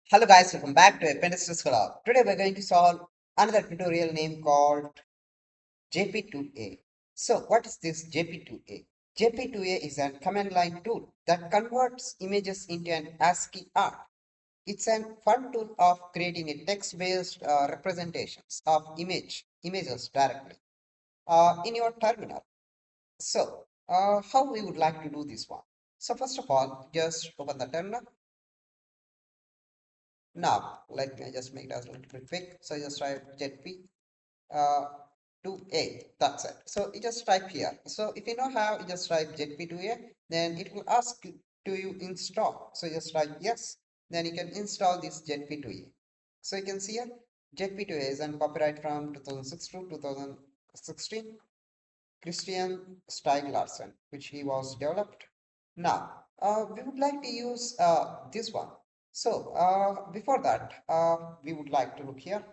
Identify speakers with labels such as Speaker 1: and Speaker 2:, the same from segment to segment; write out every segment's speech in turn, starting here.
Speaker 1: Hello guys, welcome back to Apprentice Scholar. Today we're going to solve another tutorial name called JP2A. So what is this JP2A? JP2A is a command line tool that converts images into an ASCII art. It's a fun tool of creating a text-based representations of images directly in your terminal. So how we would like to do this one? So first of all, just open the terminal. Now, let me just make it as a little bit quick. So just type ZP uh, 2A. That's it. So you just type here. So if you know how, you just type ZP2A, then it will ask to you install. So just type yes. Then you can install this ZP2A. So you can see here, ZP2A is on copyright from 2006 to 2016. Christian Larson, which he was developed. Now, we would like to use this one. So, before that, we would like to look here.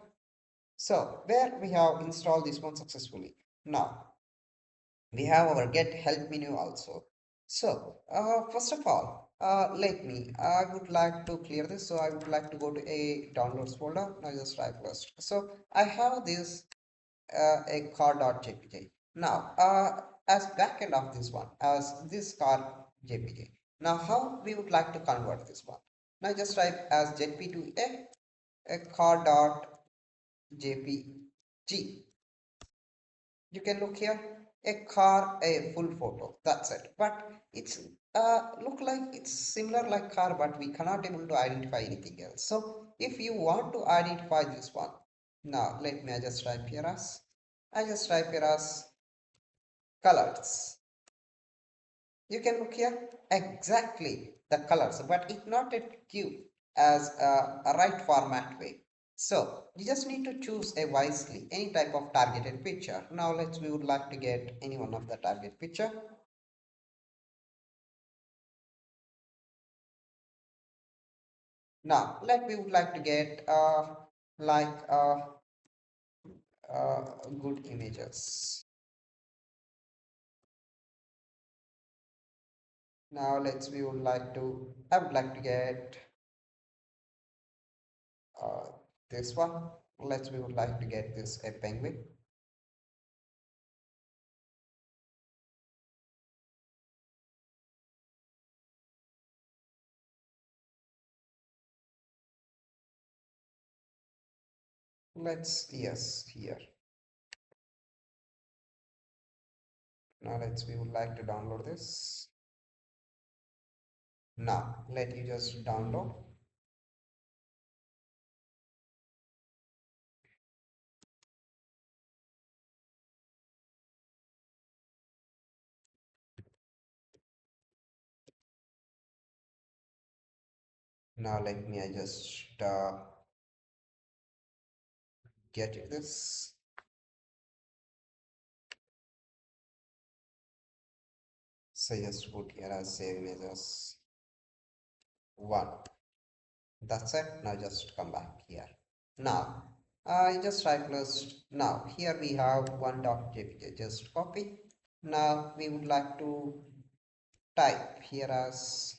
Speaker 1: So, where we have installed this one successfully. Now, we have our get help menu also. So, first of all, I would like to clear this. So, I would like to go to a downloads folder. Now, just type first. So, I have this a car.jpg. Now, as backend of this one, as this car JPG. Now, how we would like to convert this one? Now, just type as JP to a car.jpg. You can look here, a car, a full photo. That's it. But it's look like it's similar like car, but we cannot able to identify anything else. So, if you want to identify this one, now let me just type here as colors. You can look here exactly the colors, but it not yet give as a right format way. So you just need to choose a wisely any type of targeted picture. Now we would like to get any one of the target picture. Now we would like to get like good images. Now I would like to get uh, this one. We would like to get this a penguin. Yes, here. Now we would like to download this. Now let you just download. Now let me I just get this. So just put here as save images one. That's it. Now just come back here. Now I just right plus. Now here we have one.jpg. Just copy. Now we would like to type here as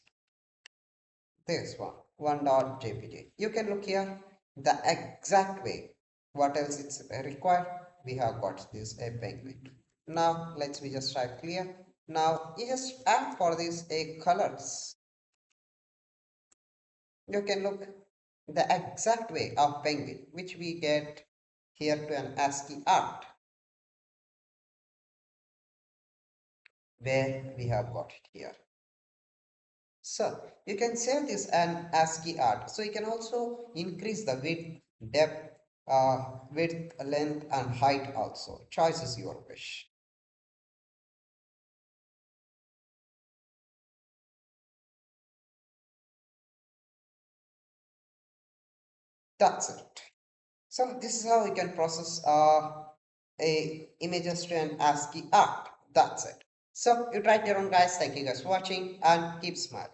Speaker 1: this one.jpg. You can look here the exact way. What else it's required? We have got this a penguin. Now let's we just type clear. Now you just add for this a colors. You can look the exact way of penguin which we get here to an ASCII art where we have got it here. So you can save this an ASCII art. So you can also increase the width, depth, width, length, and height also. Choice is your wish. That's it. So this is how you can process a images to an ASCII art. That's it. So you try it your own guys. Thank you guys for watching and keep smiling.